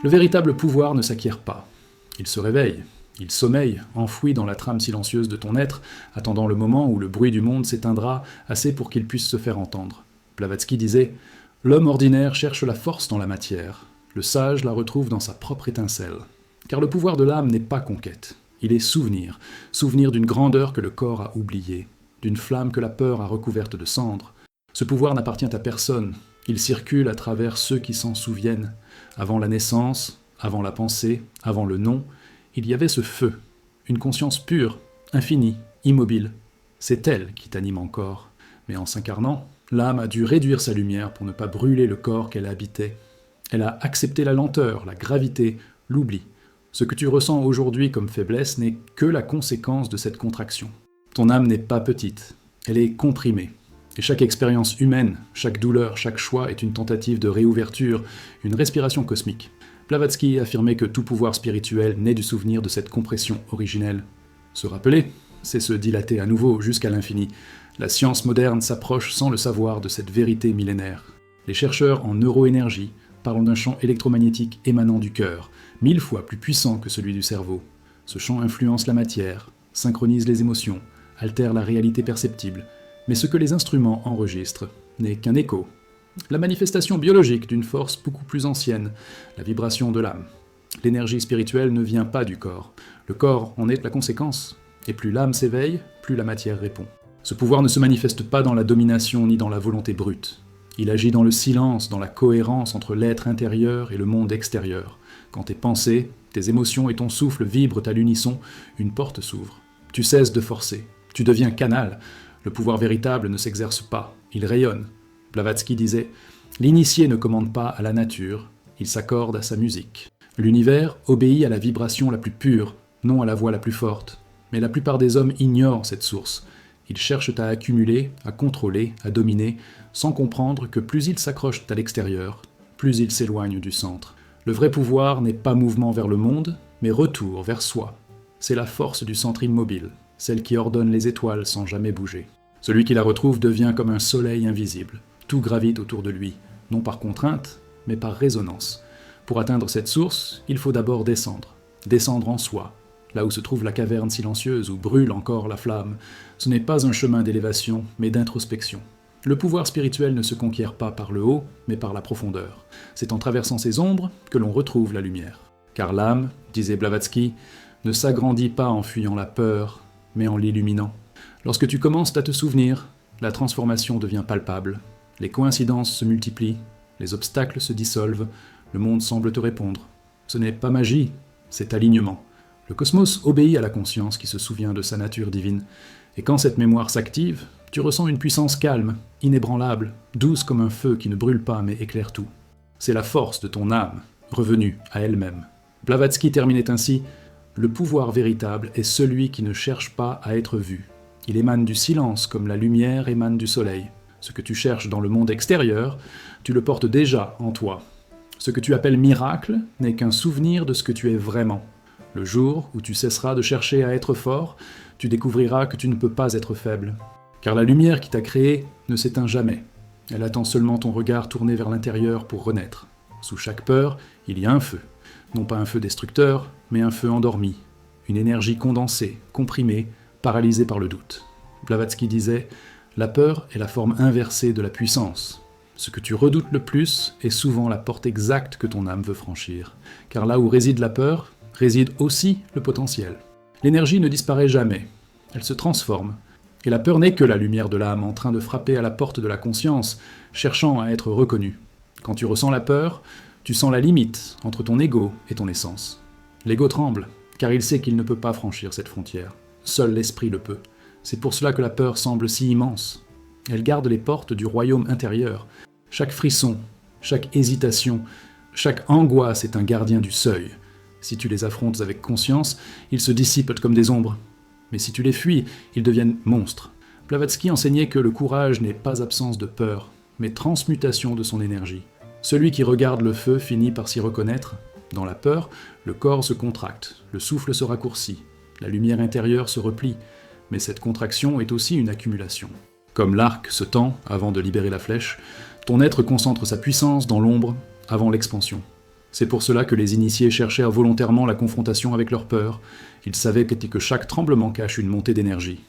Le véritable pouvoir ne s'acquiert pas. Il se réveille, il sommeille, enfoui dans la trame silencieuse de ton être, attendant le moment où le bruit du monde s'éteindra assez pour qu'il puisse se faire entendre. Blavatsky disait « L'homme ordinaire cherche la force dans la matière, le sage la retrouve dans sa propre étincelle. » Car le pouvoir de l'âme n'est pas conquête, il est souvenir, souvenir d'une grandeur que le corps a oubliée, d'une flamme que la peur a recouverte de cendres. Ce pouvoir n'appartient à personne, il circule à travers ceux qui s'en souviennent. Avant la naissance, avant la pensée, avant le nom, il y avait ce feu, une conscience pure, infinie, immobile. C'est elle qui t'anime encore. Mais en s'incarnant, l'âme a dû réduire sa lumière pour ne pas brûler le corps qu'elle habitait. Elle a accepté la lenteur, la gravité, l'oubli. Ce que tu ressens aujourd'hui comme faiblesse n'est que la conséquence de cette contraction. Ton âme n'est pas petite, elle est comprimée. Et chaque expérience humaine, chaque douleur, chaque choix est une tentative de réouverture, une respiration cosmique. Blavatsky affirmait que tout pouvoir spirituel naît du souvenir de cette compression originelle. Se rappeler, c'est se dilater à nouveau jusqu'à l'infini. La science moderne s'approche sans le savoir de cette vérité millénaire. Les chercheurs en neuroénergie parlent d'un champ électromagnétique émanant du cœur, 1000 fois plus puissant que celui du cerveau. Ce champ influence la matière, synchronise les émotions, altère la réalité perceptible, mais ce que les instruments enregistrent n'est qu'un écho. La manifestation biologique d'une force beaucoup plus ancienne, la vibration de l'âme. L'énergie spirituelle ne vient pas du corps. Le corps en est la conséquence. Et plus l'âme s'éveille, plus la matière répond. Ce pouvoir ne se manifeste pas dans la domination ni dans la volonté brute. Il agit dans le silence, dans la cohérence entre l'être intérieur et le monde extérieur. Quand tes pensées, tes émotions et ton souffle vibrent à l'unisson, une porte s'ouvre. Tu cesses de forcer. Tu deviens canal. Le pouvoir véritable ne s'exerce pas. Il rayonne. Blavatsky disait « L'initié ne commande pas à la nature, il s'accorde à sa musique. L'univers obéit à la vibration la plus pure, non à la voix la plus forte. Mais la plupart des hommes ignorent cette source. Ils cherchent à accumuler, à contrôler, à dominer, sans comprendre que plus ils s'accrochent à l'extérieur, plus ils s'éloignent du centre. Le vrai pouvoir n'est pas mouvement vers le monde, mais retour vers soi. C'est la force du centre immobile, celle qui ordonne les étoiles sans jamais bouger. Celui qui la retrouve devient comme un soleil invisible. Tout gravite autour de lui, non par contrainte, mais par résonance. Pour atteindre cette source, il faut d'abord descendre en soi, là où se trouve la caverne silencieuse où brûle encore la flamme. Ce n'est pas un chemin d'élévation, mais d'introspection. Le pouvoir spirituel ne se conquiert pas par le haut, mais par la profondeur. C'est en traversant ces ombres que l'on retrouve la lumière. Car l'âme, disait Blavatsky, ne s'agrandit pas en fuyant la peur, mais en l'illuminant. Lorsque tu commences à te souvenir, la transformation devient palpable. Les coïncidences se multiplient, les obstacles se dissolvent, le monde semble te répondre. Ce n'est pas magie, c'est alignement. Le cosmos obéit à la conscience qui se souvient de sa nature divine. Et quand cette mémoire s'active, tu ressens une puissance calme, inébranlable, douce comme un feu qui ne brûle pas mais éclaire tout. C'est la force de ton âme, revenue à elle-même. Blavatsky terminait ainsi « Le pouvoir véritable est celui qui ne cherche pas à être vu. Il émane du silence comme la lumière émane du soleil. Ce que tu cherches dans le monde extérieur, tu le portes déjà en toi. Ce que tu appelles miracle n'est qu'un souvenir de ce que tu es vraiment. Le jour où tu cesseras de chercher à être fort, tu découvriras que tu ne peux pas être faible. Car la lumière qui t'a créé ne s'éteint jamais. Elle attend seulement ton regard tourné vers l'intérieur pour renaître. Sous chaque peur, il y a un feu. Non pas un feu destructeur, mais un feu endormi. Une énergie condensée, comprimée, paralysée par le doute. Blavatsky disait « La peur est la forme inversée de la puissance. Ce que tu redoutes le plus est souvent la porte exacte que ton âme veut franchir. Car là où réside la peur, réside aussi le potentiel. L'énergie ne disparaît jamais. Elle se transforme. Et la peur n'est que la lumière de l'âme en train de frapper à la porte de la conscience, cherchant à être reconnue. Quand tu ressens la peur, tu sens la limite entre ton ego et ton essence. L'ego tremble, car il sait qu'il ne peut pas franchir cette frontière. Seul l'esprit le peut. C'est pour cela que la peur semble si immense. Elle garde les portes du royaume intérieur. Chaque frisson, chaque hésitation, chaque angoisse est un gardien du seuil. Si tu les affrontes avec conscience, ils se dissipent comme des ombres. Mais si tu les fuis, ils deviennent monstres. Blavatsky enseignait que le courage n'est pas absence de peur, mais transmutation de son énergie. Celui qui regarde le feu finit par s'y reconnaître. Dans la peur, le corps se contracte, le souffle se raccourcit, la lumière intérieure se replie, mais cette contraction est aussi une accumulation. Comme l'arc se tend avant de libérer la flèche, ton être concentre sa puissance dans l'ombre avant l'expansion. C'est pour cela que les initiés cherchèrent volontairement la confrontation avec leur peur. Ils savaient que chaque tremblement cache une montée d'énergie.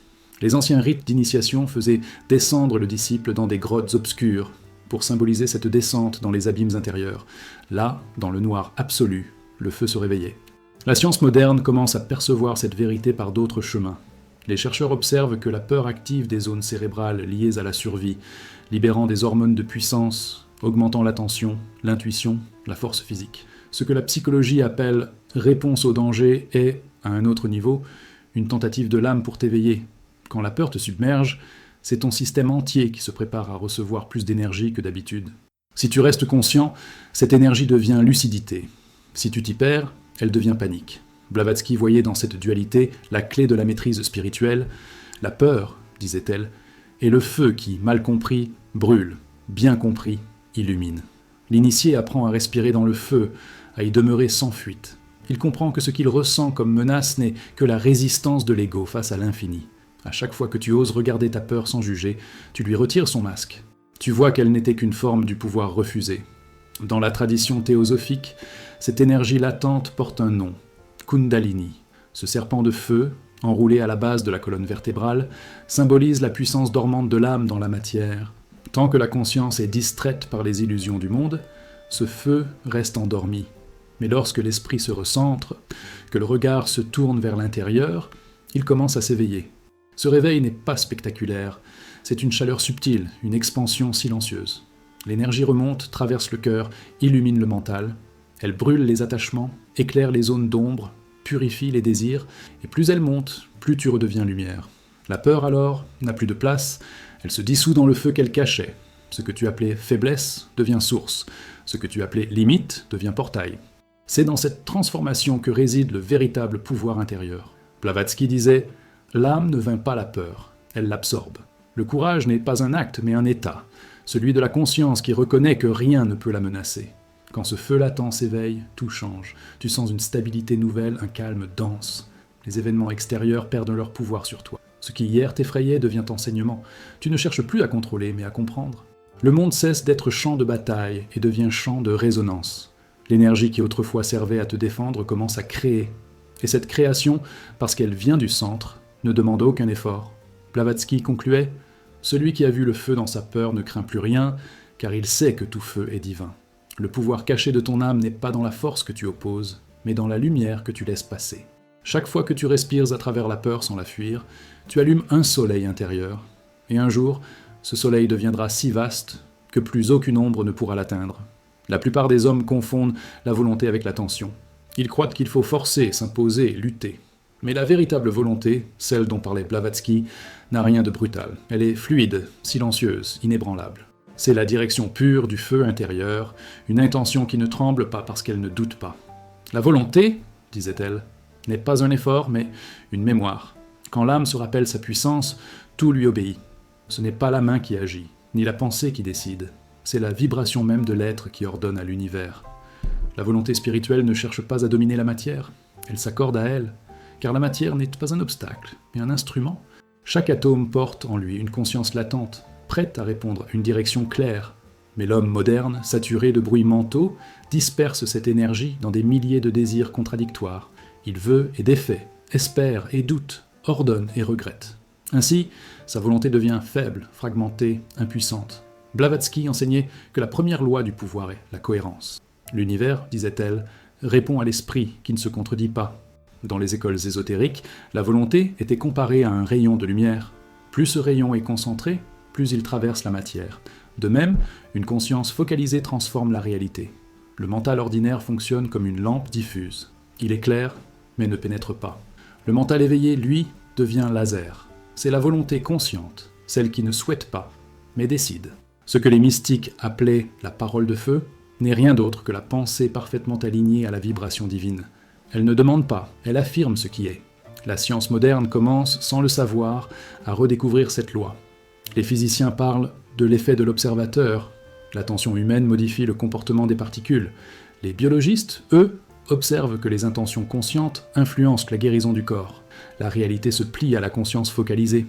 Les anciens rites d'initiation faisaient descendre le disciple dans des grottes obscures, pour symboliser cette descente dans les abîmes intérieurs. Là, dans le noir absolu, le feu se réveillait. La science moderne commence à percevoir cette vérité par d'autres chemins. Les chercheurs observent que la peur active des zones cérébrales liées à la survie, libérant des hormones de puissance, augmentant l'attention, l'intuition, la force physique. Ce que la psychologie appelle « réponse au danger » est, à un autre niveau, une tentative de l'âme pour t'éveiller. Quand la peur te submerge, c'est ton système entier qui se prépare à recevoir plus d'énergie que d'habitude. Si tu restes conscient, cette énergie devient lucidité. Si tu t'y perds, elle devient panique. Blavatsky voyait dans cette dualité la clé de la maîtrise spirituelle. La peur, disait-elle, est le feu qui, mal compris, brûle, bien compris, illumine. L'initié apprend à respirer dans le feu, à y demeurer sans fuite. Il comprend que ce qu'il ressent comme menace n'est que la résistance de l'ego face à l'infini. À chaque fois que tu oses regarder ta peur sans juger, tu lui retires son masque. Tu vois qu'elle n'était qu'une forme du pouvoir refusé. Dans la tradition théosophique, cette énergie latente porte un nom, Kundalini. Ce serpent de feu, enroulé à la base de la colonne vertébrale, symbolise la puissance dormante de l'âme dans la matière. Tant que la conscience est distraite par les illusions du monde, ce feu reste endormi. Mais lorsque l'esprit se recentre, que le regard se tourne vers l'intérieur, il commence à s'éveiller. Ce réveil n'est pas spectaculaire, c'est une chaleur subtile, une expansion silencieuse. L'énergie remonte, traverse le cœur, illumine le mental. Elle brûle les attachements, éclaire les zones d'ombre, purifie les désirs, et plus elle monte, plus tu redeviens lumière. La peur alors n'a plus de place, elle se dissout dans le feu qu'elle cachait. Ce que tu appelais faiblesse devient source, ce que tu appelais limite devient portail. C'est dans cette transformation que réside le véritable pouvoir intérieur. Blavatsky disait « L'âme ne vainc pas la peur, elle l'absorbe. Le courage n'est pas un acte, mais un état, celui de la conscience qui reconnaît que rien ne peut la menacer. Quand ce feu latent s'éveille, tout change. Tu sens une stabilité nouvelle, un calme dense. Les événements extérieurs perdent leur pouvoir sur toi. Ce qui hier t'effrayait devient enseignement. Tu ne cherches plus à contrôler, mais à comprendre. Le monde cesse d'être champ de bataille et devient champ de résonance. L'énergie qui autrefois servait à te défendre commence à créer. Et cette création, parce qu'elle vient du centre, ne demande aucun effort. Blavatsky concluait « Celui qui a vu le feu dans sa peur ne craint plus rien, car il sait que tout feu est divin. Le pouvoir caché de ton âme n'est pas dans la force que tu opposes, mais dans la lumière que tu laisses passer. Chaque fois que tu respires à travers la peur sans la fuir, tu allumes un soleil intérieur, et un jour, ce soleil deviendra si vaste que plus aucune ombre ne pourra l'atteindre. La plupart des hommes confondent la volonté avec l'attention. Ils croient qu'il faut forcer, s'imposer, lutter. Mais la véritable volonté, celle dont parlait Blavatsky, n'a rien de brutal. Elle est fluide, silencieuse, inébranlable. C'est la direction pure du feu intérieur, une intention qui ne tremble pas parce qu'elle ne doute pas. La volonté, disait-elle, n'est pas un effort, mais une mémoire. Quand l'âme se rappelle sa puissance, tout lui obéit. Ce n'est pas la main qui agit, ni la pensée qui décide. C'est la vibration même de l'être qui ordonne à l'univers. La volonté spirituelle ne cherche pas à dominer la matière, elle s'accorde à elle, car la matière n'est pas un obstacle, mais un instrument. Chaque atome porte en lui une conscience latente, prête à répondre à une direction claire. Mais l'homme moderne, saturé de bruits mentaux, disperse cette énergie dans des milliers de désirs contradictoires. Il veut et défait, espère et doute, ordonne et regrette. Ainsi, sa volonté devient faible, fragmentée, impuissante. Blavatsky enseignait que la première loi du pouvoir est la cohérence. L'univers, disait-elle, répond à l'esprit qui ne se contredit pas. Dans les écoles ésotériques, la volonté était comparée à un rayon de lumière. Plus ce rayon est concentré, plus il traverse la matière. De même, une conscience focalisée transforme la réalité. Le mental ordinaire fonctionne comme une lampe diffuse. Il éclaire, mais ne pénètre pas. Le mental éveillé, lui, devient laser. C'est la volonté consciente, celle qui ne souhaite pas, mais décide. Ce que les mystiques appelaient la parole de feu n'est rien d'autre que la pensée parfaitement alignée à la vibration divine. Elle ne demande pas, elle affirme ce qui est. La science moderne commence, sans le savoir, à redécouvrir cette loi. Les physiciens parlent de l'effet de l'observateur. L'attention humaine modifie le comportement des particules. Les biologistes, eux, observent que les intentions conscientes influencent la guérison du corps. La réalité se plie à la conscience focalisée.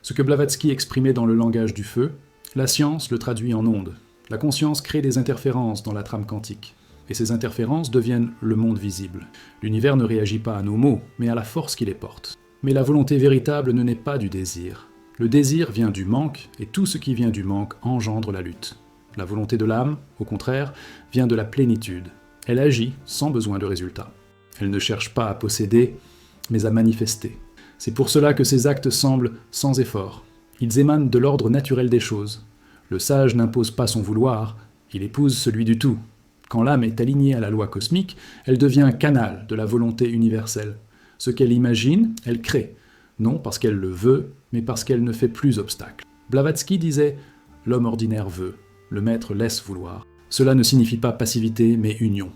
Ce que Blavatsky exprimait dans le langage du feu, la science le traduit en ondes. La conscience crée des interférences dans la trame quantique. et ces interférences deviennent le monde visible. L'univers ne réagit pas à nos mots, mais à la force qui les porte. Mais la volonté véritable ne naît pas du désir. Le désir vient du manque, et tout ce qui vient du manque engendre la lutte. La volonté de l'âme, au contraire, vient de la plénitude. Elle agit sans besoin de résultat. Elle ne cherche pas à posséder, mais à manifester. C'est pour cela que ses actes semblent sans effort. Ils émanent de l'ordre naturel des choses. Le sage n'impose pas son vouloir, il épouse celui du tout. Quand l'âme est alignée à la loi cosmique, elle devient un canal de la volonté universelle. Ce qu'elle imagine, elle crée, non parce qu'elle le veut, mais parce qu'elle ne fait plus obstacle. Blavatsky disait « L'homme ordinaire veut, le maître laisse vouloir ». Cela ne signifie pas passivité, mais union.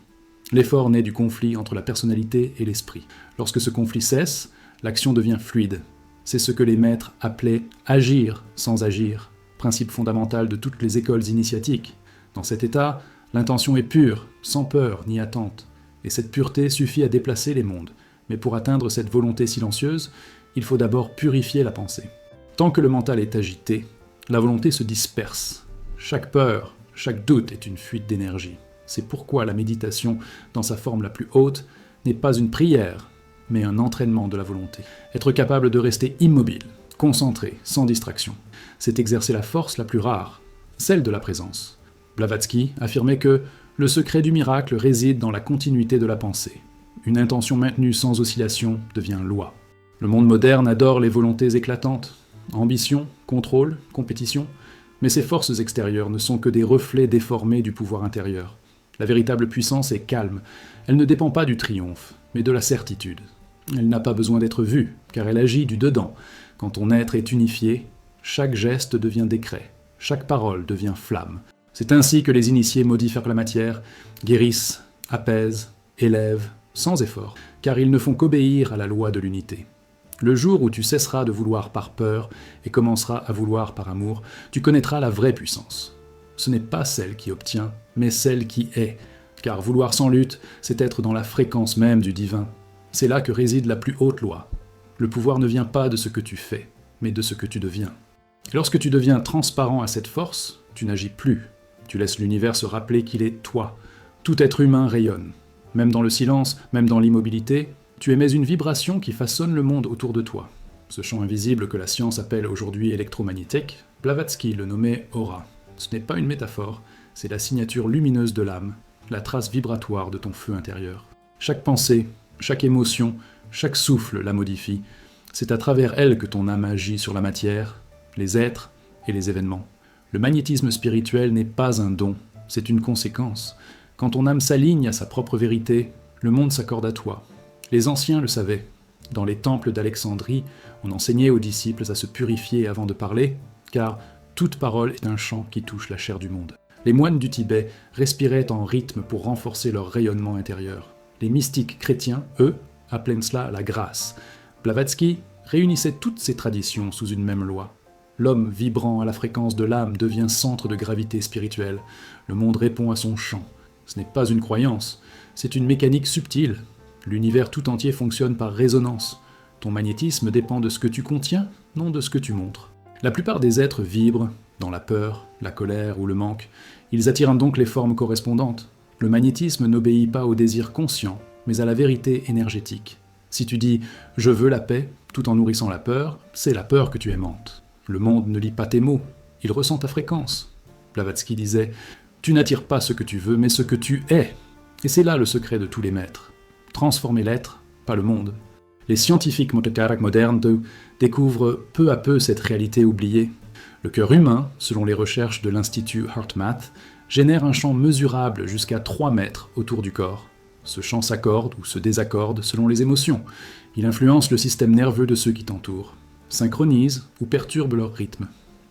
L'effort naît du conflit entre la personnalité et l'esprit. Lorsque ce conflit cesse, l'action devient fluide. C'est ce que les maîtres appelaient « agir sans agir », principe fondamental de toutes les écoles initiatiques. Dans cet état, l'intention est pure, sans peur ni attente, et cette pureté suffit à déplacer les mondes. Mais pour atteindre cette volonté silencieuse, il faut d'abord purifier la pensée. Tant que le mental est agité, la volonté se disperse. Chaque peur, chaque doute est une fuite d'énergie. C'est pourquoi la méditation, dans sa forme la plus haute, n'est pas une prière, mais un entraînement de la volonté. Être capable de rester immobile, concentré, sans distraction, c'est exercer la force la plus rare, celle de la présence. Blavatsky affirmait que le secret du miracle réside dans la continuité de la pensée. Une intention maintenue sans oscillation devient loi. Le monde moderne adore les volontés éclatantes, ambition, contrôle, compétition, mais ces forces extérieures ne sont que des reflets déformés du pouvoir intérieur. La véritable puissance est calme, elle ne dépend pas du triomphe, mais de la certitude. Elle n'a pas besoin d'être vue, car elle agit du dedans. Quand ton être est unifié, chaque geste devient décret, chaque parole devient flamme. C'est ainsi que les initiés modifient la matière, guérissent, apaisent, élèvent, sans effort, car ils ne font qu'obéir à la loi de l'unité. Le jour où tu cesseras de vouloir par peur et commenceras à vouloir par amour, tu connaîtras la vraie puissance. Ce n'est pas celle qui obtient, mais celle qui est, car vouloir sans lutte, c'est être dans la fréquence même du divin. C'est là que réside la plus haute loi. Le pouvoir ne vient pas de ce que tu fais, mais de ce que tu deviens. Et lorsque tu deviens transparent à cette force, tu n'agis plus. Tu laisses l'univers se rappeler qu'il est toi. Tout être humain rayonne. Même dans le silence, même dans l'immobilité, tu émets une vibration qui façonne le monde autour de toi. Ce champ invisible que la science appelle aujourd'hui électromagnétique, Blavatsky le nommait aura. Ce n'est pas une métaphore, c'est la signature lumineuse de l'âme, la trace vibratoire de ton feu intérieur. Chaque pensée, chaque émotion, chaque souffle la modifie. C'est à travers elle que ton âme agit sur la matière, les êtres et les événements. Le magnétisme spirituel n'est pas un don, c'est une conséquence. Quand ton âme s'aligne à sa propre vérité, le monde s'accorde à toi. Les anciens le savaient. Dans les temples d'Alexandrie, on enseignait aux disciples à se purifier avant de parler, car toute parole est un chant qui touche la chair du monde. Les moines du Tibet respiraient en rythme pour renforcer leur rayonnement intérieur. Les mystiques chrétiens, eux, appelaient cela la grâce. Blavatsky réunissait toutes ces traditions sous une même loi. L'homme vibrant à la fréquence de l'âme devient centre de gravité spirituelle. Le monde répond à son chant. Ce n'est pas une croyance, c'est une mécanique subtile. L'univers tout entier fonctionne par résonance. Ton magnétisme dépend de ce que tu contiens, non de ce que tu montres. La plupart des êtres vibrent dans la peur, la colère ou le manque. Ils attirent donc les formes correspondantes. Le magnétisme n'obéit pas au désir conscient, mais à la vérité énergétique. Si tu dis « je veux la paix » tout en nourrissant la peur, c'est la peur que tu aimantes. Le monde ne lit pas tes mots, il ressent ta fréquence. Blavatsky disait « tu n'attires pas ce que tu veux, mais ce que tu es ». Et c'est là le secret de tous les maîtres. Transformer l'être, pas le monde. Les scientifiques modernes découvrent peu à peu cette réalité oubliée. Le cœur humain, selon les recherches de l'Institut HeartMath, génère un champ mesurable jusqu'à 3 mètres autour du corps. Ce champ s'accorde ou se désaccorde selon les émotions. Il influence le système nerveux de ceux qui t'entourent, synchronise ou perturbe leur rythme.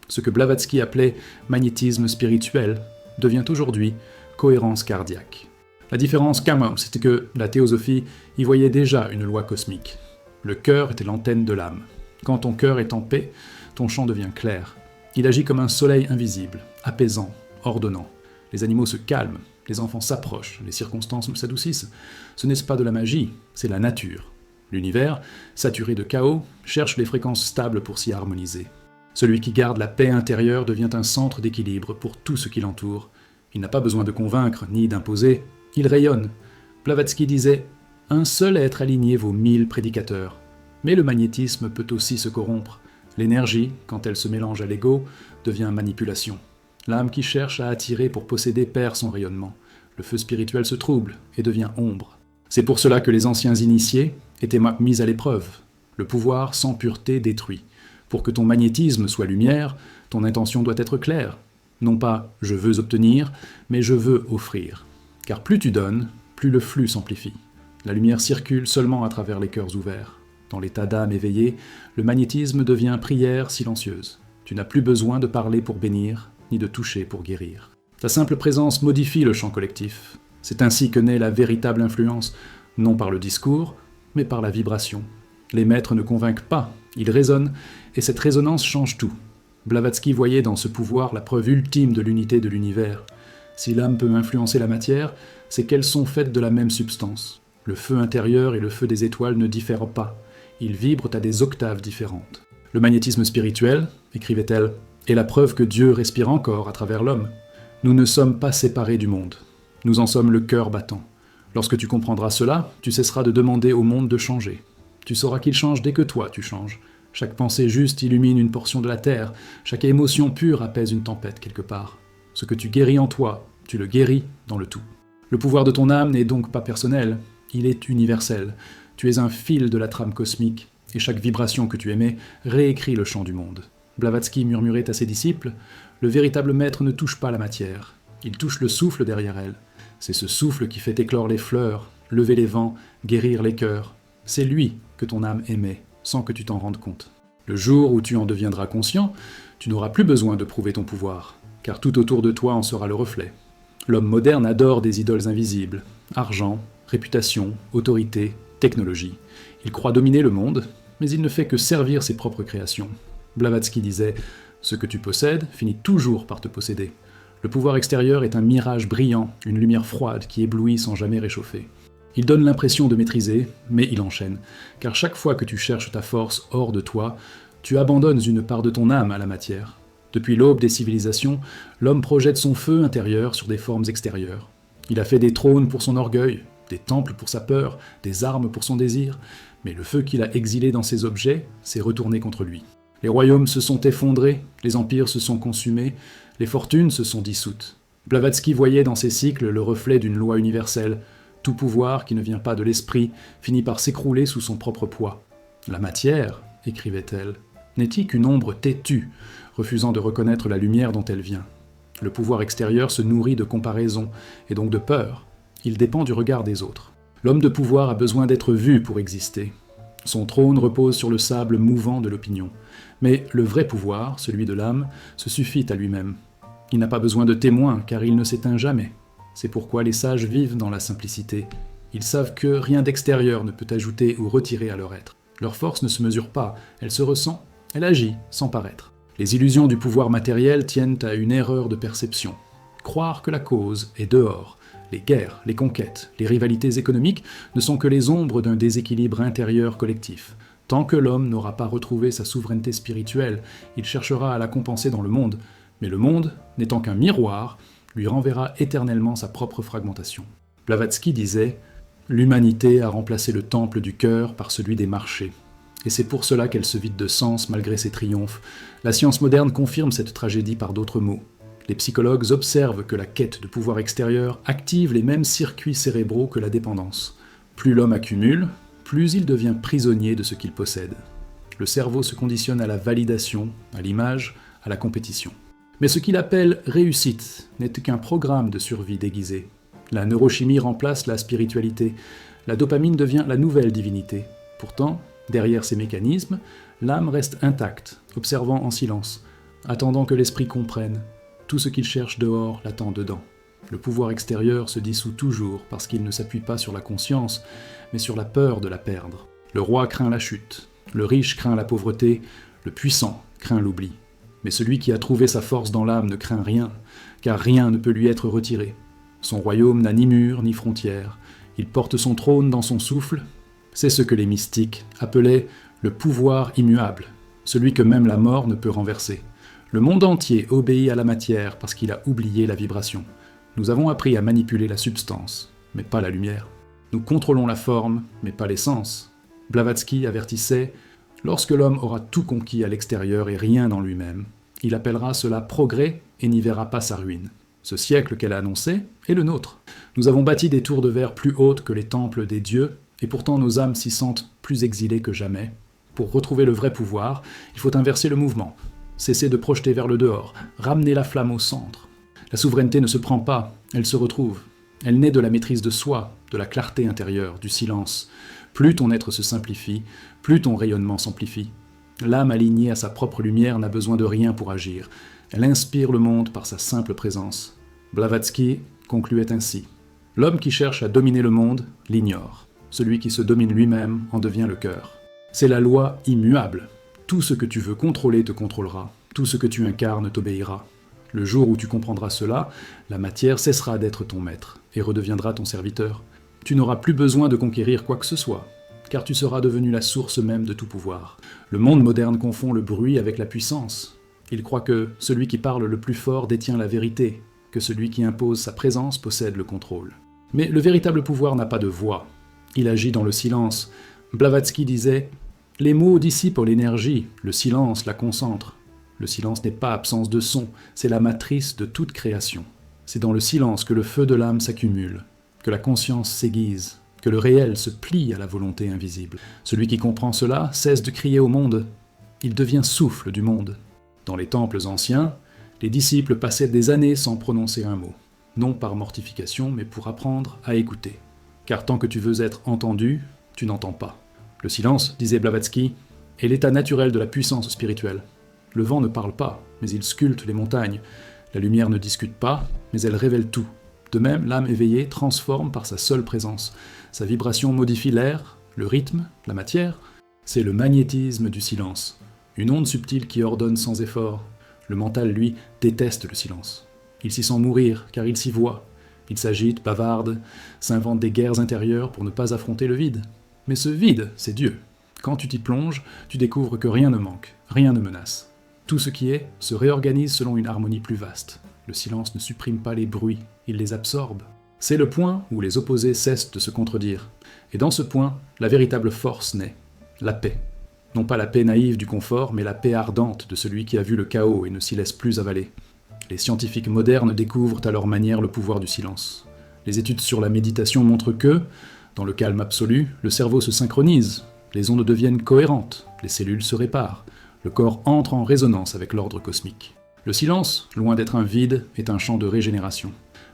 Ce que Blavatsky appelait magnétisme spirituel devient aujourd'hui cohérence cardiaque. La différence c'était que la théosophie y voyait déjà une loi cosmique. Le cœur était l'antenne de l'âme. Quand ton cœur est en paix, ton champ devient clair. Il agit comme un soleil invisible, apaisant, ordonnant. Les animaux se calment, les enfants s'approchent, les circonstances s'adoucissent. Ce n'est pas de la magie, c'est la nature. L'univers, saturé de chaos, cherche les fréquences stables pour s'y harmoniser. Celui qui garde la paix intérieure devient un centre d'équilibre pour tout ce qui l'entoure. Il n'a pas besoin de convaincre ni d'imposer, Il rayonne. Blavatsky disait « Un seul être aligné vaut 1000 prédicateurs ». Mais le magnétisme peut aussi se corrompre. L'énergie, quand elle se mélange à l'ego, devient manipulation. L'âme qui cherche à attirer pour posséder perd son rayonnement. Le feu spirituel se trouble et devient ombre. C'est pour cela que les anciens initiés étaient mis à l'épreuve. Le pouvoir sans pureté détruit. Pour que ton magnétisme soit lumière, ton intention doit être claire. Non pas « je veux obtenir », mais « je veux offrir ». Car plus tu donnes, plus le flux s'amplifie. La lumière circule seulement à travers les cœurs ouverts. Dans l'état d'âme éveillé, le magnétisme devient prière silencieuse. Tu n'as plus besoin de parler pour bénir, ni de toucher pour guérir. Ta simple présence modifie le champ collectif. C'est ainsi que naît la véritable influence, non par le discours, mais par la vibration. Les maîtres ne convainquent pas, ils résonnent, et cette résonance change tout. Blavatsky voyait dans ce pouvoir la preuve ultime de l'unité de l'univers. Si l'âme peut influencer la matière, c'est qu'elles sont faites de la même substance. Le feu intérieur et le feu des étoiles ne diffèrent pas. Ils vibrent à des octaves différentes. Le magnétisme spirituel, écrivait-elle, est la preuve que Dieu respire encore à travers l'homme. Nous ne sommes pas séparés du monde. Nous en sommes le cœur battant. Lorsque tu comprendras cela, tu cesseras de demander au monde de changer. Tu sauras qu'il change dès que toi tu changes. Chaque pensée juste illumine une portion de la terre. Chaque émotion pure apaise une tempête quelque part. Ce que tu guéris en toi, tu le guéris dans le tout. Le pouvoir de ton âme n'est donc pas personnel, il est universel. Tu es un fil de la trame cosmique, et chaque vibration que tu émets réécrit le champ du monde. Blavatsky murmurait à ses disciples « Le véritable maître ne touche pas la matière, il touche le souffle derrière elle. C'est ce souffle qui fait éclore les fleurs, lever les vents, guérir les cœurs. C'est lui que ton âme émet, sans que tu t'en rendes compte. Le jour où tu en deviendras conscient, tu n'auras plus besoin de prouver ton pouvoir, car tout autour de toi en sera le reflet. L'homme moderne adore des idoles invisibles, argent, réputation, autorité, technologie. Il croit dominer le monde, mais il ne fait que servir ses propres créations. Blavatsky disait « Ce que tu possèdes finit toujours par te posséder. Le pouvoir extérieur est un mirage brillant, une lumière froide qui éblouit sans jamais réchauffer. Il donne l'impression de maîtriser, mais il enchaîne, car chaque fois que tu cherches ta force hors de toi, tu abandonnes une part de ton âme à la matière. Depuis l'aube des civilisations, l'homme projette son feu intérieur sur des formes extérieures. Il a fait des trônes pour son orgueil, des temples pour sa peur, des armes pour son désir, mais le feu qu'il a exilé dans ces objets s'est retourné contre lui. Les royaumes se sont effondrés, les empires se sont consumés, les fortunes se sont dissoutes. Blavatsky voyait dans ces cycles le reflet d'une loi universelle. Tout pouvoir qui ne vient pas de l'esprit finit par s'écrouler sous son propre poids. La matière, écrivait-elle, n'est-il qu'une ombre têtue, refusant de reconnaître la lumière dont elle vient. Le pouvoir extérieur se nourrit de comparaison, et donc de peur. Il dépend du regard des autres. L'homme de pouvoir a besoin d'être vu pour exister. Son trône repose sur le sable mouvant de l'opinion. Mais le vrai pouvoir, celui de l'âme, se suffit à lui-même. Il n'a pas besoin de témoins, car il ne s'éteint jamais. C'est pourquoi les sages vivent dans la simplicité. Ils savent que rien d'extérieur ne peut ajouter ou retirer à leur être. Leur force ne se mesure pas, elle se ressent, elle agit sans paraître. Les illusions du pouvoir matériel tiennent à une erreur de perception. Croire que la cause est dehors. Les guerres, les conquêtes, les rivalités économiques ne sont que les ombres d'un déséquilibre intérieur collectif. Tant que l'homme n'aura pas retrouvé sa souveraineté spirituelle, il cherchera à la compenser dans le monde, mais le monde, n'étant qu'un miroir, lui renverra éternellement sa propre fragmentation. Blavatsky disait « L'humanité a remplacé le temple du cœur par celui des marchés. Et c'est pour cela qu'elle se vide de sens malgré ses triomphes. La science moderne confirme cette tragédie par d'autres mots. Les psychologues observent que la quête de pouvoir extérieur active les mêmes circuits cérébraux que la dépendance. Plus l'homme accumule, plus il devient prisonnier de ce qu'il possède. Le cerveau se conditionne à la validation, à l'image, à la compétition. Mais ce qu'il appelle réussite n'est qu'un programme de survie déguisé. La neurochimie remplace la spiritualité. La dopamine devient la nouvelle divinité. Pourtant, derrière ces mécanismes, l'âme reste intacte, observant en silence, attendant que l'esprit comprenne. Tout ce qu'il cherche dehors l'attend dedans. Le pouvoir extérieur se dissout toujours parce qu'il ne s'appuie pas sur la conscience, mais sur la peur de la perdre. Le roi craint la chute, le riche craint la pauvreté, le puissant craint l'oubli. Mais celui qui a trouvé sa force dans l'âme ne craint rien, car rien ne peut lui être retiré. Son royaume n'a ni mur ni frontières, il porte son trône dans son souffle. C'est ce que les mystiques appelaient le pouvoir immuable, celui que même la mort ne peut renverser. Le monde entier obéit à la matière parce qu'il a oublié la vibration. Nous avons appris à manipuler la substance, mais pas la lumière. Nous contrôlons la forme, mais pas l'essence. Blavatsky avertissait « Lorsque l'homme aura tout conquis à l'extérieur et rien dans lui-même, il appellera cela progrès et n'y verra pas sa ruine. Ce siècle qu'elle a annoncé est le nôtre. Nous avons bâti des tours de verre plus hautes que les temples des dieux, et pourtant nos âmes s'y sentent plus exilées que jamais. Pour retrouver le vrai pouvoir, il faut inverser le mouvement, cesser de projeter vers le dehors, ramener la flamme au centre. La souveraineté ne se prend pas, elle se retrouve. Elle naît de la maîtrise de soi, de la clarté intérieure, du silence. Plus ton être se simplifie, plus ton rayonnement s'amplifie. L'âme alignée à sa propre lumière n'a besoin de rien pour agir. Elle inspire le monde par sa simple présence. Blavatsky concluait ainsi. L'homme qui cherche à dominer le monde l'ignore. Celui qui se domine lui-même en devient le cœur. C'est la loi immuable. Tout ce que tu veux contrôler te contrôlera. Tout ce que tu incarnes t'obéira. Le jour où tu comprendras cela, la matière cessera d'être ton maître et redeviendra ton serviteur. Tu n'auras plus besoin de conquérir quoi que ce soit, car tu seras devenu la source même de tout pouvoir. Le monde moderne confond le bruit avec la puissance. Il croit que celui qui parle le plus fort détient la vérité, que celui qui impose sa présence possède le contrôle. Mais le véritable pouvoir n'a pas de voix. Il agit dans le silence. Blavatsky disait « Les mots dissipent l'énergie, le silence la concentre. Le silence n'est pas absence de son, c'est la matrice de toute création. C'est dans le silence que le feu de l'âme s'accumule, que la conscience s'aiguise, que le réel se plie à la volonté invisible. Celui qui comprend cela cesse de crier au monde. Il devient souffle du monde. Dans les temples anciens, les disciples passaient des années sans prononcer un mot, non par mortification, mais pour apprendre à écouter. Car tant que tu veux être entendu, tu n'entends pas. Le silence, disait Blavatsky, est l'état naturel de la puissance spirituelle. Le vent ne parle pas, mais il sculpte les montagnes. La lumière ne discute pas, mais elle révèle tout. De même, l'âme éveillée transforme par sa seule présence. Sa vibration modifie l'air, le rythme, la matière. C'est le magnétisme du silence. Une onde subtile qui ordonne sans effort. Le mental, lui, déteste le silence. Il s'y sent mourir, car il s'y voit. Il s'agite, bavarde, s'invente des guerres intérieures pour ne pas affronter le vide. Mais ce vide, c'est Dieu. Quand tu t'y plonges, tu découvres que rien ne manque, rien ne menace. Tout ce qui est se réorganise selon une harmonie plus vaste. Le silence ne supprime pas les bruits, il les absorbe. C'est le point où les opposés cessent de se contredire. Et dans ce point, la véritable force naît, la paix. Non pas la paix naïve du confort, mais la paix ardente de celui qui a vu le chaos et ne s'y laisse plus avaler. Les scientifiques modernes découvrent à leur manière le pouvoir du silence. Les études sur la méditation montrent que, dans le calme absolu, le cerveau se synchronise, les ondes deviennent cohérentes, les cellules se réparent, le corps entre en résonance avec l'ordre cosmique. Le silence, loin d'être un vide, est un champ de régénération.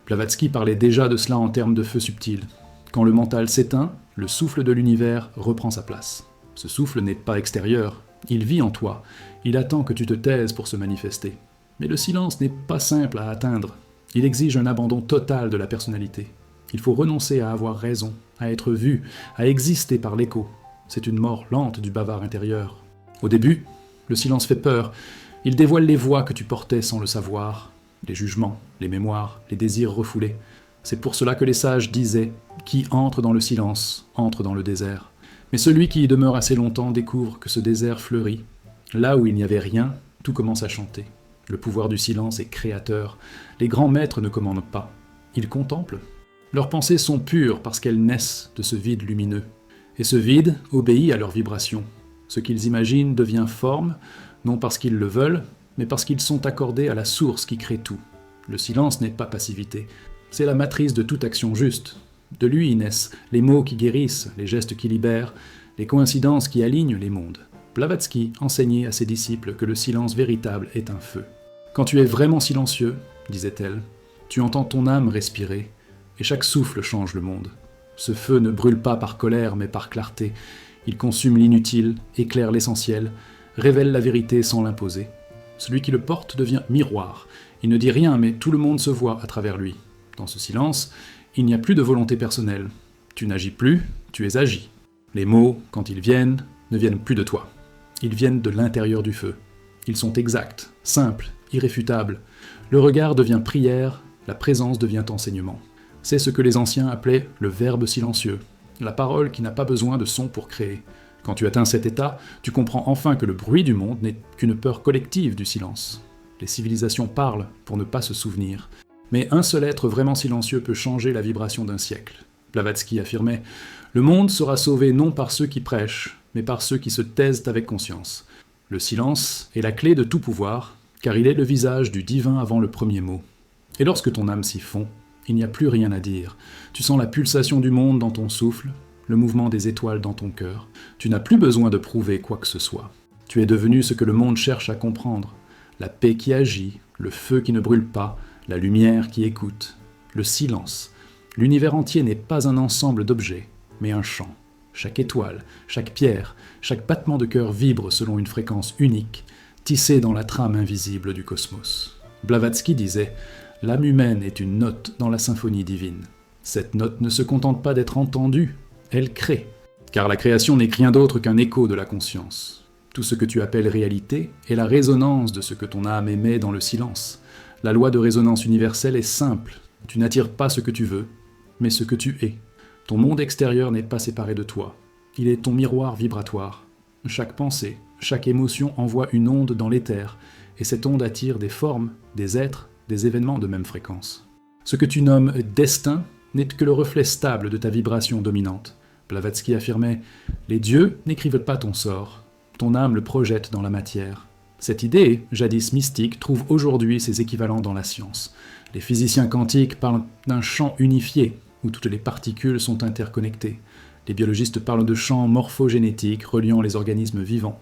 Blavatsky parlait déjà de cela en termes de feu subtil. Quand le mental s'éteint, le souffle de l'univers reprend sa place. Ce souffle n'est pas extérieur, il vit en toi, il attend que tu te taises pour se manifester. Mais le silence n'est pas simple à atteindre, il exige un abandon total de la personnalité. Il faut renoncer à avoir raison, à être vu, à exister par l'écho. C'est une mort lente du bavard intérieur. Au début, le silence fait peur, il dévoile les voix que tu portais sans le savoir, les jugements, les mémoires, les désirs refoulés. C'est pour cela que les sages disaient « Qui entre dans le silence, entre dans le désert ». Mais celui qui y demeure assez longtemps découvre que ce désert fleurit. Là où il n'y avait rien, tout commence à chanter. Le pouvoir du silence est créateur. Les grands maîtres ne commandent pas. Ils contemplent. Leurs pensées sont pures parce qu'elles naissent de ce vide lumineux. Et ce vide obéit à leurs vibrations. Ce qu'ils imaginent devient forme, non parce qu'ils le veulent, mais parce qu'ils sont accordés à la source qui crée tout. Le silence n'est pas passivité. C'est la matrice de toute action juste. De lui naissent les mots qui guérissent, les gestes qui libèrent, les coïncidences qui alignent les mondes. Blavatsky enseignait à ses disciples que le silence véritable est un feu. Quand tu es vraiment silencieux, disait-elle, tu entends ton âme respirer, et chaque souffle change le monde. Ce feu ne brûle pas par colère, mais par clarté. Il consume l'inutile, éclaire l'essentiel, révèle la vérité sans l'imposer. Celui qui le porte devient miroir. Il ne dit rien, mais tout le monde se voit à travers lui. Dans ce silence, il n'y a plus de volonté personnelle. Tu n'agis plus, tu es agi. Les mots, quand ils viennent, ne viennent plus de toi. Ils viennent de l'intérieur du feu. Ils sont exacts, simples, irréfutables. Le regard devient prière, la présence devient enseignement. C'est ce que les anciens appelaient le verbe silencieux, la parole qui n'a pas besoin de son pour créer. Quand tu atteins cet état, tu comprends enfin que le bruit du monde n'est qu'une peur collective du silence. Les civilisations parlent pour ne pas se souvenir. Mais un seul être vraiment silencieux peut changer la vibration d'un siècle. Blavatsky affirmait « Le monde sera sauvé non par ceux qui prêchent, mais par ceux qui se taisent avec conscience. Le silence est la clé de tout pouvoir, car il est le visage du divin avant le premier mot. Et lorsque ton âme s'y fond, il n'y a plus rien à dire. Tu sens la pulsation du monde dans ton souffle, le mouvement des étoiles dans ton cœur. Tu n'as plus besoin de prouver quoi que ce soit. Tu es devenu ce que le monde cherche à comprendre. La paix qui agit, le feu qui ne brûle pas, la lumière qui écoute, le silence. L'univers entier n'est pas un ensemble d'objets, mais un chant. Chaque étoile, chaque pierre, chaque battement de cœur vibre selon une fréquence unique, tissée dans la trame invisible du cosmos. Blavatsky disait « L'âme humaine est une note dans la symphonie divine. Cette note ne se contente pas d'être entendue, elle crée. Car la création n'est rien d'autre qu'un écho de la conscience. Tout ce que tu appelles réalité est la résonance de ce que ton âme émet dans le silence. La loi de résonance universelle est simple. Tu n'attires pas ce que tu veux, mais ce que tu es. Ton monde extérieur n'est pas séparé de toi. Il est ton miroir vibratoire. Chaque pensée, chaque émotion envoie une onde dans l'éther, et cette onde attire des formes, des êtres, des événements de même fréquence. Ce que tu nommes destin n'est que le reflet stable de ta vibration dominante. Blavatsky affirmait « Les dieux n'écrivent pas ton sort, ton âme le projette dans la matière. » Cette idée, jadis mystique, trouve aujourd'hui ses équivalents dans la science. Les physiciens quantiques parlent d'un champ unifié, où toutes les particules sont interconnectées. Les biologistes parlent de champs morphogénétiques reliant les organismes vivants.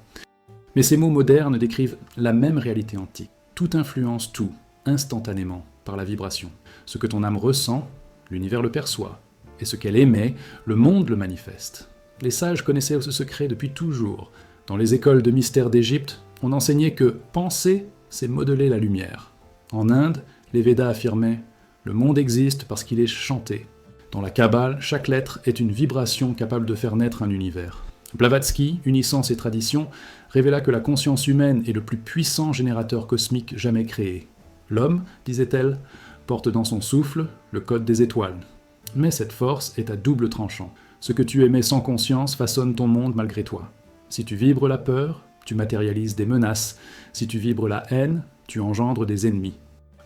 Mais ces mots modernes décrivent la même réalité antique. Tout influence tout, instantanément, par la vibration. Ce que ton âme ressent, l'univers le perçoit, et ce qu'elle émet, le monde le manifeste. Les sages connaissaient ce secret depuis toujours. Dans les écoles de mystère d'Égypte, on enseignait que penser, c'est modeler la lumière. En Inde, les Védas affirmaient « Le monde existe parce qu'il est chanté ». Dans la Kabbale, chaque lettre est une vibration capable de faire naître un univers. Blavatsky, unissant ces traditions, révéla que la conscience humaine est le plus puissant générateur cosmique jamais créé. L'homme, disait-elle, porte dans son souffle le code des étoiles. Mais cette force est à double tranchant. Ce que tu émets sans conscience façonne ton monde malgré toi. Si tu vibres la peur, tu matérialises des menaces. Si tu vibres la haine, tu engendres des ennemis.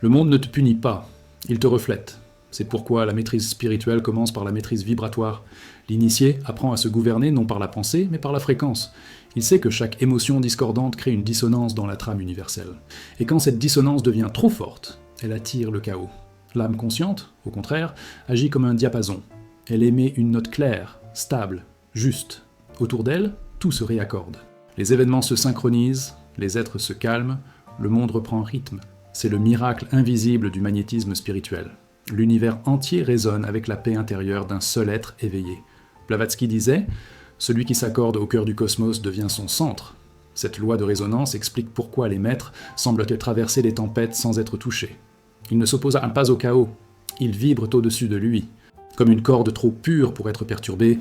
Le monde ne te punit pas, il te reflète. C'est pourquoi la maîtrise spirituelle commence par la maîtrise vibratoire. L'initié apprend à se gouverner non par la pensée, mais par la fréquence. Il sait que chaque émotion discordante crée une dissonance dans la trame universelle. Et quand cette dissonance devient trop forte, elle attire le chaos. L'âme consciente, au contraire, agit comme un diapason. Elle émet une note claire, stable, juste. Autour d'elle, tout se réaccorde. Les événements se synchronisent, les êtres se calment, le monde reprend rythme. C'est le miracle invisible du magnétisme spirituel. L'univers entier résonne avec la paix intérieure d'un seul être éveillé. Blavatsky disait « Celui qui s'accorde au cœur du cosmos devient son centre ». Cette loi de résonance explique pourquoi les maîtres semblent traverser les tempêtes sans être touchés. Ils ne s'opposent pas au chaos, ils vibrent au-dessus de lui. Comme une corde trop pure pour être perturbée,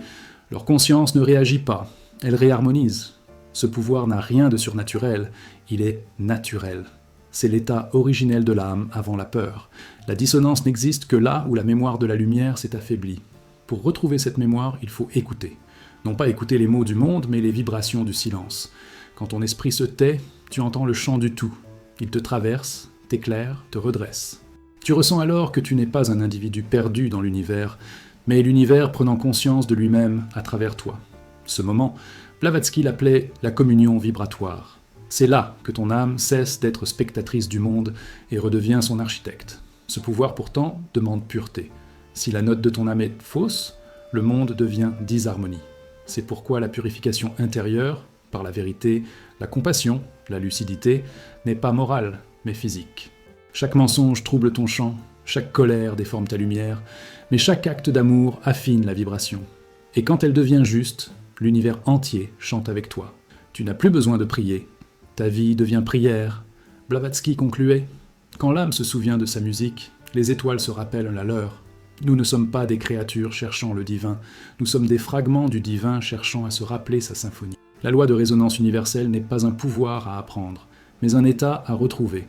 leur conscience ne réagit pas, elle réharmonise. Ce pouvoir n'a rien de surnaturel, il est naturel. C'est l'état originel de l'âme avant la peur. La dissonance n'existe que là où la mémoire de la lumière s'est affaiblie. Pour retrouver cette mémoire, il faut écouter. Non pas écouter les mots du monde, mais les vibrations du silence. Quand ton esprit se tait, tu entends le chant du tout. Il te traverse, t'éclaire, te redresse. Tu ressens alors que tu n'es pas un individu perdu dans l'univers, mais l'univers prenant conscience de lui-même à travers toi. Ce moment, Blavatsky l'appelait la communion vibratoire. C'est là que ton âme cesse d'être spectatrice du monde et redevient son architecte. Ce pouvoir pourtant demande pureté. Si la note de ton âme est fausse, le monde devient disharmonie. C'est pourquoi la purification intérieure, par la vérité, la compassion, la lucidité, n'est pas morale, mais physique. Chaque mensonge trouble ton chant, chaque colère déforme ta lumière, mais chaque acte d'amour affine la vibration. Et quand elle devient juste, l'univers entier chante avec toi. Tu n'as plus besoin de prier. Ta vie devient prière. Blavatsky concluait « Quand l'âme se souvient de sa musique, les étoiles se rappellent la leur. Nous ne sommes pas des créatures cherchant le divin, nous sommes des fragments du divin cherchant à se rappeler sa symphonie. La loi de résonance universelle n'est pas un pouvoir à apprendre, mais un état à retrouver.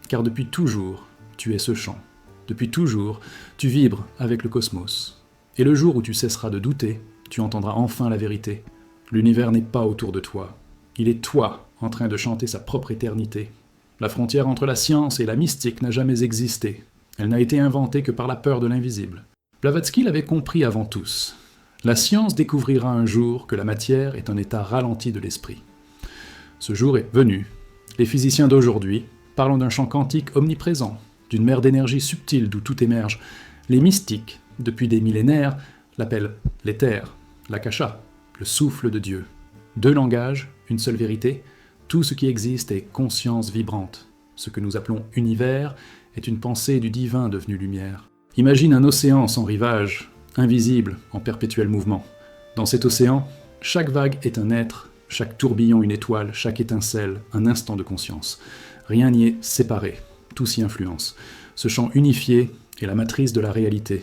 Car depuis toujours, tu es ce chant. Depuis toujours, tu vibres avec le cosmos. Et le jour où tu cesseras de douter, tu entendras enfin la vérité. L'univers n'est pas autour de toi. Il est toi en train de chanter sa propre éternité. La frontière entre la science et la mystique n'a jamais existé. Elle n'a été inventée que par la peur de l'invisible. Blavatsky l'avait compris avant tous. La science découvrira un jour que la matière est un état ralenti de l'esprit. Ce jour est venu. Les physiciens d'aujourd'hui parlent d'un champ quantique omniprésent, d'une mer d'énergie subtile d'où tout émerge. Les mystiques, depuis des millénaires, l'appellent l'éther, l'akasha, le souffle de Dieu. 2 langages, une seule vérité, tout ce qui existe est conscience vibrante. Ce que nous appelons univers est une pensée du divin devenue lumière. Imagine un océan sans rivage, invisible, en perpétuel mouvement. Dans cet océan, chaque vague est un être, chaque tourbillon une étoile, chaque étincelle un instant de conscience. Rien n'y est séparé, tout s'y influence. Ce champ unifié est la matrice de la réalité.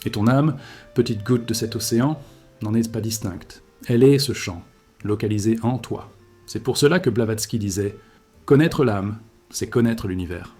Et ton âme, petite goutte de cet océan, n'en est pas distincte. Elle est ce champ, localisé en toi. C'est pour cela que Blavatsky disait « Connaître l'âme, c'est connaître l'univers ».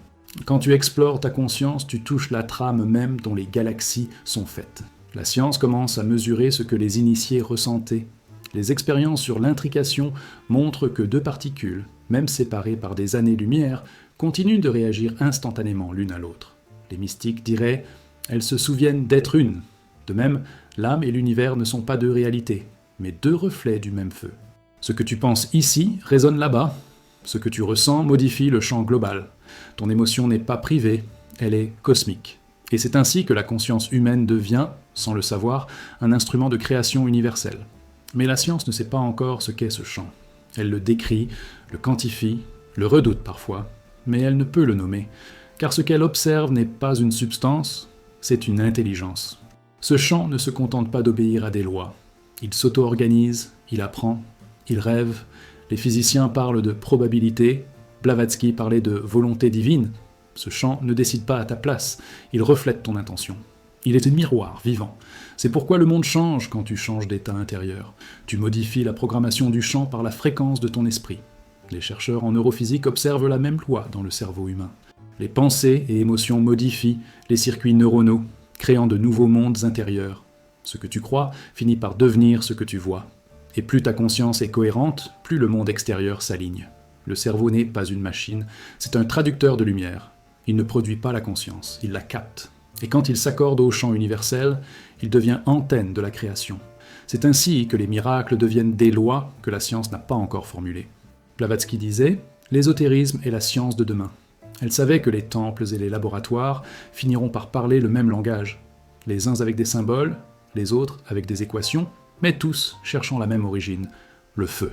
Quand tu explores ta conscience, tu touches la trame même dont les galaxies sont faites. La science commence à mesurer ce que les initiés ressentaient. Les expériences sur l'intrication montrent que 2 particules, même séparées par des années-lumière, continuent de réagir instantanément l'une à l'autre. Les mystiques diraient « elles se souviennent d'être une ». De même, l'âme et l'univers ne sont pas 2 réalités, mais 2 reflets du même feu. Ce que tu penses ici résonne là-bas. Ce que tu ressens modifie le champ global. Ton émotion n'est pas privée, elle est cosmique. Et c'est ainsi que la conscience humaine devient, sans le savoir, un instrument de création universelle. Mais la science ne sait pas encore ce qu'est ce champ. Elle le décrit, le quantifie, le redoute parfois, mais elle ne peut le nommer, car ce qu'elle observe n'est pas une substance, c'est une intelligence. Ce champ ne se contente pas d'obéir à des lois. Il s'auto-organise, il apprend, il rêve. Les physiciens parlent de probabilité, Blavatsky parlait de volonté divine. Ce champ ne décide pas à ta place, il reflète ton intention. Il est un miroir vivant. C'est pourquoi le monde change quand tu changes d'état intérieur. Tu modifies la programmation du champ par la fréquence de ton esprit. Les chercheurs en neurophysique observent la même loi dans le cerveau humain. Les pensées et émotions modifient les circuits neuronaux, créant de nouveaux mondes intérieurs. Ce que tu crois finit par devenir ce que tu vois. Et plus ta conscience est cohérente, plus le monde extérieur s'aligne. Le cerveau n'est pas une machine, c'est un traducteur de lumière. Il ne produit pas la conscience, il la capte. Et quand il s'accorde au champ universel, il devient antenne de la création. C'est ainsi que les miracles deviennent des lois que la science n'a pas encore formulées. Blavatsky disait « L'ésotérisme est la science de demain ». Elle savait que les temples et les laboratoires finiront par parler le même langage. Les uns avec des symboles, les autres avec des équations, mais tous cherchant la même origine, le feu.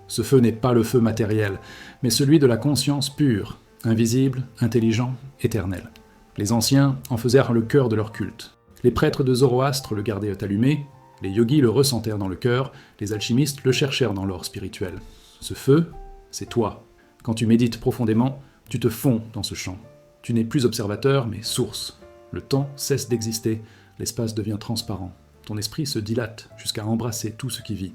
Ce feu n'est pas le feu matériel, mais celui de la conscience pure, invisible, intelligent, éternel. Les anciens en faisaient le cœur de leur culte. Les prêtres de Zoroastre le gardaient allumé, les yogis le ressentèrent dans le cœur, les alchimistes le cherchèrent dans l'or spirituel. Ce feu, c'est toi. Quand tu médites profondément, tu te fonds dans ce champ. Tu n'es plus observateur, mais source. Le temps cesse d'exister, l'espace devient transparent. Ton esprit se dilate jusqu'à embrasser tout ce qui vit.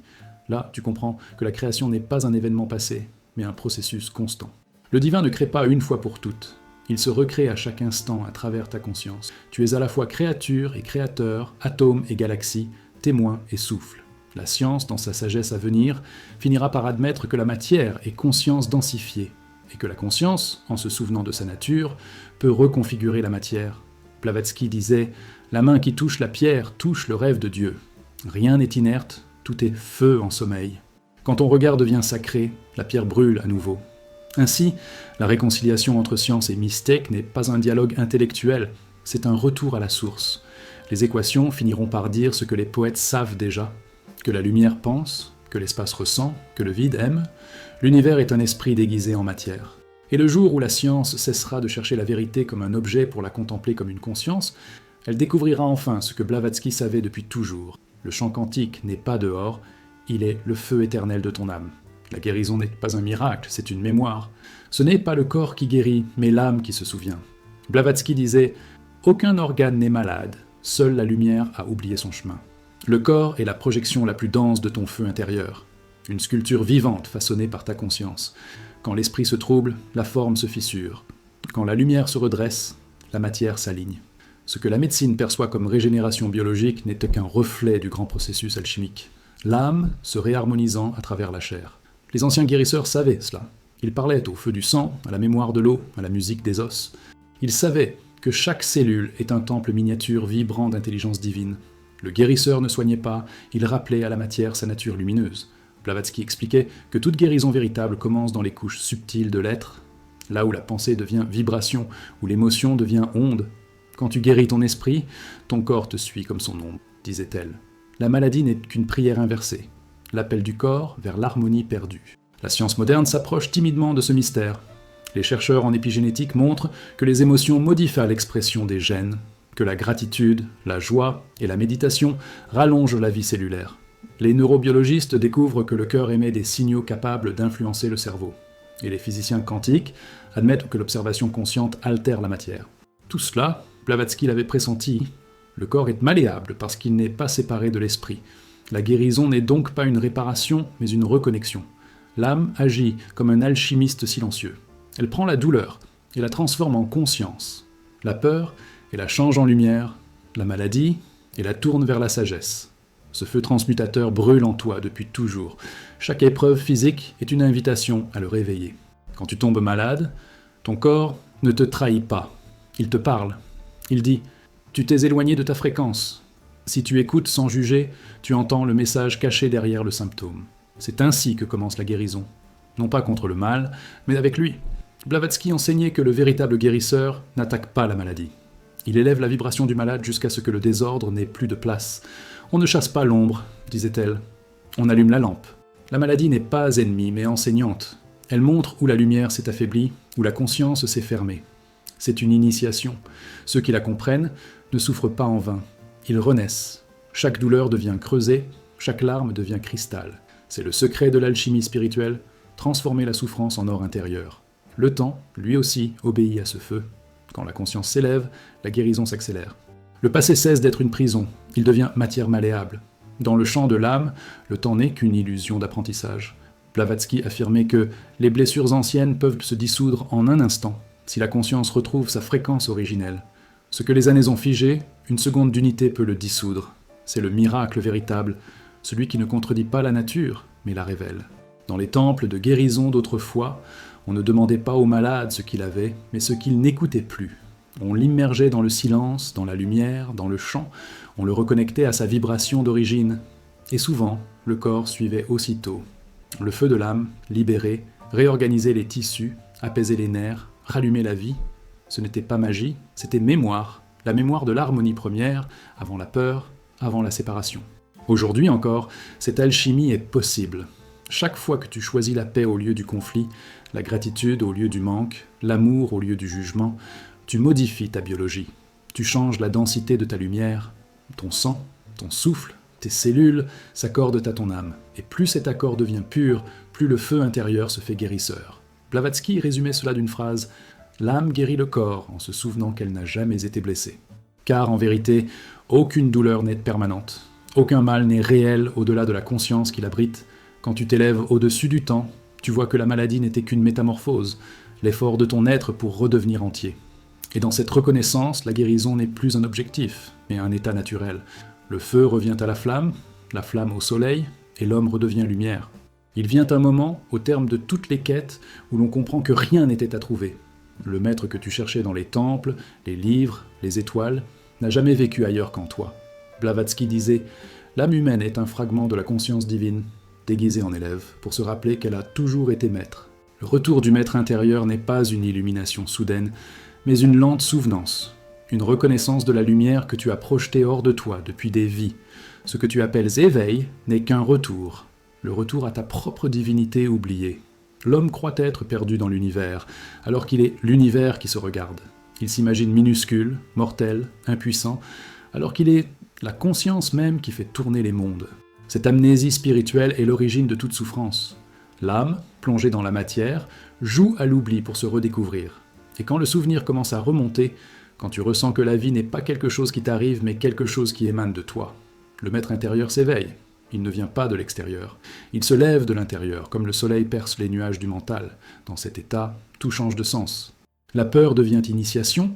Là, tu comprends que la création n'est pas un événement passé, mais un processus constant. Le divin ne crée pas une fois pour toutes. Il se recrée à chaque instant à travers ta conscience. Tu es à la fois créature et créateur, atome et galaxie, témoin et souffle. La science, dans sa sagesse à venir, finira par admettre que la matière est conscience densifiée, et que la conscience, en se souvenant de sa nature, peut reconfigurer la matière. Blavatsky disait « La main qui touche la pierre touche le rêve de Dieu. Rien n'est inerte, tout est feu en sommeil. Quand ton regard devient sacré, la pierre brûle à nouveau. » Ainsi, la réconciliation entre science et mystique n'est pas un dialogue intellectuel, c'est un retour à la source. Les équations finiront par dire ce que les poètes savent déjà, que la lumière pense, que l'espace ressent, que le vide aime. L'univers est un esprit déguisé en matière. Et le jour où la science cessera de chercher la vérité comme un objet pour la contempler comme une conscience, elle découvrira enfin ce que Blavatsky savait depuis toujours. Le champ quantique n'est pas dehors, il est le feu éternel de ton âme. La guérison n'est pas un miracle, c'est une mémoire. Ce n'est pas le corps qui guérit, mais l'âme qui se souvient. Blavatsky disait « Aucun organe n'est malade, seule la lumière a oublié son chemin. Le corps est la projection la plus dense de ton feu intérieur, une sculpture vivante façonnée par ta conscience. Quand l'esprit se trouble, la forme se fissure. Quand la lumière se redresse, la matière s'aligne. Ce que la médecine perçoit comme régénération biologique n'est qu'un reflet du grand processus alchimique. L'âme se réharmonisant à travers la chair. Les anciens guérisseurs savaient cela. Ils parlaient au feu du sang, à la mémoire de l'eau, à la musique des os. Ils savaient que chaque cellule est un temple miniature vibrant d'intelligence divine. Le guérisseur ne soignait pas, il rappelait à la matière sa nature lumineuse. Blavatsky expliquait que toute guérison véritable commence dans les couches subtiles de l'être, là où la pensée devient vibration, où l'émotion devient onde. Quand tu guéris ton esprit, ton corps te suit comme son ombre, disait-elle. La maladie n'est qu'une prière inversée, l'appel du corps vers l'harmonie perdue. La science moderne s'approche timidement de ce mystère. Les chercheurs en épigénétique montrent que les émotions modifient l'expression des gènes, que la gratitude, la joie et la méditation rallongent la vie cellulaire. Les neurobiologistes découvrent que le cœur émet des signaux capables d'influencer le cerveau. Et les physiciens quantiques admettent que l'observation consciente altère la matière. Tout cela, Blavatsky l'avait pressenti. Le corps est malléable parce qu'il n'est pas séparé de l'esprit. La guérison n'est donc pas une réparation, mais une reconnexion. L'âme agit comme un alchimiste silencieux. Elle prend la douleur et la transforme en conscience. La peur et la change en lumière, la maladie et la tourne vers la sagesse. Ce feu transmutateur brûle en toi depuis toujours. Chaque épreuve physique est une invitation à le réveiller. Quand tu tombes malade, ton corps ne te trahit pas. Il te parle. Il dit « Tu t'es éloigné de ta fréquence. Si tu écoutes sans juger, tu entends le message caché derrière le symptôme. » C'est ainsi que commence la guérison. Non pas contre le mal, mais avec lui. Blavatsky enseignait que le véritable guérisseur n'attaque pas la maladie. Il élève la vibration du malade jusqu'à ce que le désordre n'ait plus de place. On ne chasse pas l'ombre, disait-elle. On allume la lampe. La maladie n'est pas ennemie, mais enseignante. Elle montre où la lumière s'est affaiblie, où la conscience s'est fermée. C'est une initiation. Ceux qui la comprennent ne souffrent pas en vain. Ils renaissent. Chaque douleur devient creusée, chaque larme devient cristal. C'est le secret de l'alchimie spirituelle, transformer la souffrance en or intérieur. Le temps, lui aussi, obéit à ce feu. Quand la conscience s'élève, la guérison s'accélère. Le passé cesse d'être une prison, il devient matière malléable. Dans le champ de l'âme, le temps n'est qu'une illusion d'apprentissage. Blavatsky affirmait que les blessures anciennes peuvent se dissoudre en un instant, si la conscience retrouve sa fréquence originelle. Ce que les années ont figé, une seconde d'unité peut le dissoudre. C'est le miracle véritable, celui qui ne contredit pas la nature, mais la révèle. Dans les temples de guérison d'autrefois, on ne demandait pas au malade ce qu'il avait, mais ce qu'il n'écoutait plus. On l'immergeait dans le silence, dans la lumière, dans le chant, on le reconnectait à sa vibration d'origine. Et souvent, le corps suivait aussitôt. Le feu de l'âme, libéré, réorganisait les tissus, apaisait les nerfs, rallumait la vie. Ce n'était pas magie, c'était mémoire, la mémoire de l'harmonie première, avant la peur, avant la séparation. Aujourd'hui encore, cette alchimie est possible. Chaque fois que tu choisis la paix au lieu du conflit, la gratitude au lieu du manque, l'amour au lieu du jugement, tu modifies ta biologie. Tu changes la densité de ta lumière, ton sang, ton souffle, tes cellules s'accordent à ton âme. Et plus cet accord devient pur, plus le feu intérieur se fait guérisseur. Blavatsky résumait cela d'une phrase « L'âme guérit le corps en se souvenant qu'elle n'a jamais été blessée. » Car en vérité, aucune douleur n'est permanente. Aucun mal n'est réel au-delà de la conscience qui l'abrite. Quand tu t'élèves au-dessus du temps, tu vois que la maladie n'était qu'une métamorphose, l'effort de ton être pour redevenir entier. Et dans cette reconnaissance, la guérison n'est plus un objectif, mais un état naturel. Le feu revient à la flamme au soleil, et l'homme redevient lumière. Il vient un moment, au terme de toutes les quêtes, où l'on comprend que rien n'était à trouver. Le maître que tu cherchais dans les temples, les livres, les étoiles, n'a jamais vécu ailleurs qu'en toi. Blavatsky disait « L'âme humaine est un fragment de la conscience divine, déguisée en élève, pour se rappeler qu'elle a toujours été maître. Le retour du maître intérieur n'est pas une illumination soudaine, mais une lente souvenance, une reconnaissance de la lumière que tu as projetée hors de toi depuis des vies. Ce que tu appelles éveil n'est qu'un retour, le retour à ta propre divinité oubliée. L'homme croit être perdu dans l'univers, alors qu'il est l'univers qui se regarde. Il s'imagine minuscule, mortel, impuissant, alors qu'il est la conscience même qui fait tourner les mondes. Cette amnésie spirituelle est l'origine de toute souffrance. L'âme, plongée dans la matière, joue à l'oubli pour se redécouvrir. Et quand le souvenir commence à remonter, quand tu ressens que la vie n'est pas quelque chose qui t'arrive, mais quelque chose qui émane de toi, le maître intérieur s'éveille. Il ne vient pas de l'extérieur. Il se lève de l'intérieur, comme le soleil perce les nuages du mental. Dans cet état, tout change de sens. La peur devient initiation,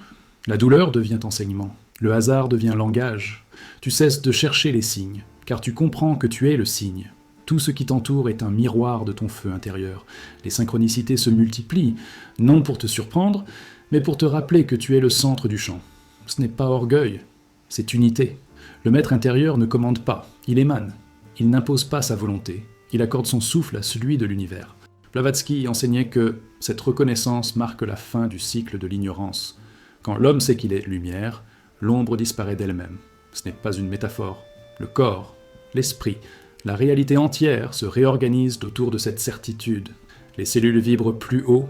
la douleur devient enseignement, le hasard devient langage. Tu cesses de chercher les signes, car tu comprends que tu es le signe. Tout ce qui t'entoure est un miroir de ton feu intérieur. Les synchronicités se multiplient, non pour te surprendre, mais pour te rappeler que tu es le centre du chant. Ce n'est pas orgueil, c'est unité. Le maître intérieur ne commande pas, il émane. Il n'impose pas sa volonté, il accorde son souffle à celui de l'univers. Blavatsky enseignait que cette reconnaissance marque la fin du cycle de l'ignorance. Quand l'homme sait qu'il est lumière, l'ombre disparaît d'elle-même. Ce n'est pas une métaphore. Le corps, l'esprit, la réalité entière se réorganisent autour de cette certitude. Les cellules vibrent plus haut,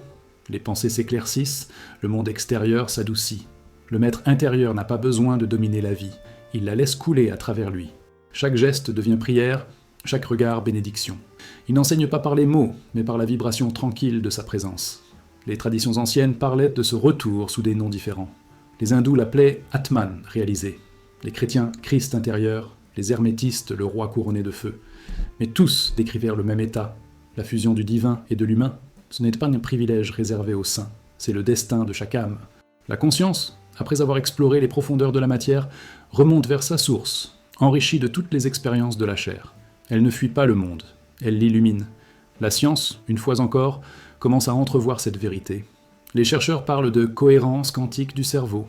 les pensées s'éclaircissent, le monde extérieur s'adoucit. Le maître intérieur n'a pas besoin de dominer la vie, il la laisse couler à travers lui. Chaque geste devient prière, chaque regard bénédiction. Il n'enseigne pas par les mots, mais par la vibration tranquille de sa présence. Les traditions anciennes parlaient de ce retour sous des noms différents. Les hindous l'appelaient Atman, réalisé. Les chrétiens, Christ intérieur, les hermétistes, le roi couronné de feu. Mais tous décrivèrent le même état, la fusion du divin et de l'humain. Ce n'est pas un privilège réservé aux saints, c'est le destin de chaque âme. La conscience, après avoir exploré les profondeurs de la matière, remonte vers sa source, enrichie de toutes les expériences de la chair. Elle ne fuit pas le monde, elle l'illumine. La science, une fois encore, commence à entrevoir cette vérité. Les chercheurs parlent de cohérence quantique du cerveau,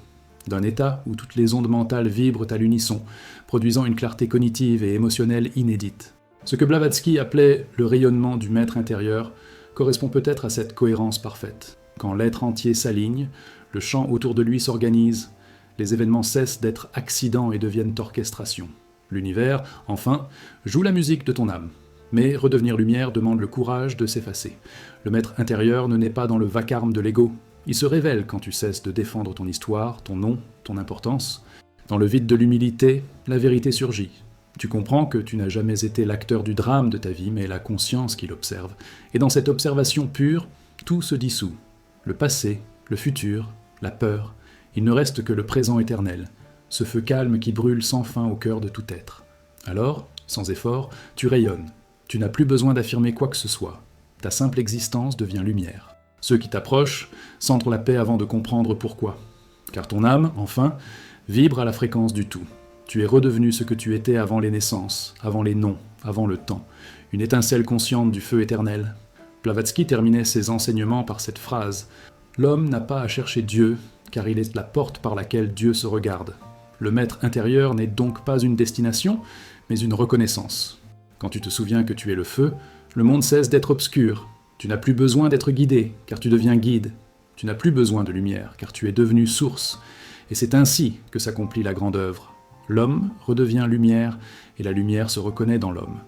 d'un état où toutes les ondes mentales vibrent à l'unisson, produisant une clarté cognitive et émotionnelle inédite. Ce que Blavatsky appelait le rayonnement du maître intérieur correspond peut-être à cette cohérence parfaite. Quand l'être entier s'aligne, le champ autour de lui s'organise, les événements cessent d'être accidents et deviennent orchestration. L'univers, enfin, joue la musique de ton âme. Mais redevenir lumière demande le courage de s'effacer. Le maître intérieur ne naît pas dans le vacarme de l'ego. Il se révèle quand tu cesses de défendre ton histoire, ton nom, ton importance. Dans le vide de l'humilité, la vérité surgit. Tu comprends que tu n'as jamais été l'acteur du drame de ta vie, mais la conscience qui l'observe. Et dans cette observation pure, tout se dissout. Le passé, le futur, la peur. Il ne reste que le présent éternel, ce feu calme qui brûle sans fin au cœur de tout être. Alors, sans effort, tu rayonnes. Tu n'as plus besoin d'affirmer quoi que ce soit. Ta simple existence devient lumière. Ceux qui t'approchent sentent la paix avant de comprendre pourquoi. Car ton âme, enfin, vibre à la fréquence du tout. Tu es redevenu ce que tu étais avant les naissances, avant les noms, avant le temps. Une étincelle consciente du feu éternel. Blavatsky terminait ses enseignements par cette phrase « L'homme n'a pas à chercher Dieu, car il est la porte par laquelle Dieu se regarde. Le maître intérieur n'est donc pas une destination, mais une reconnaissance. Quand tu te souviens que tu es le feu, le monde cesse d'être obscur. Tu n'as plus besoin d'être guidé, car tu deviens guide. Tu n'as plus besoin de lumière, car tu es devenu source. Et c'est ainsi que s'accomplit la grande œuvre. L'homme redevient lumière, et la lumière se reconnaît dans l'homme.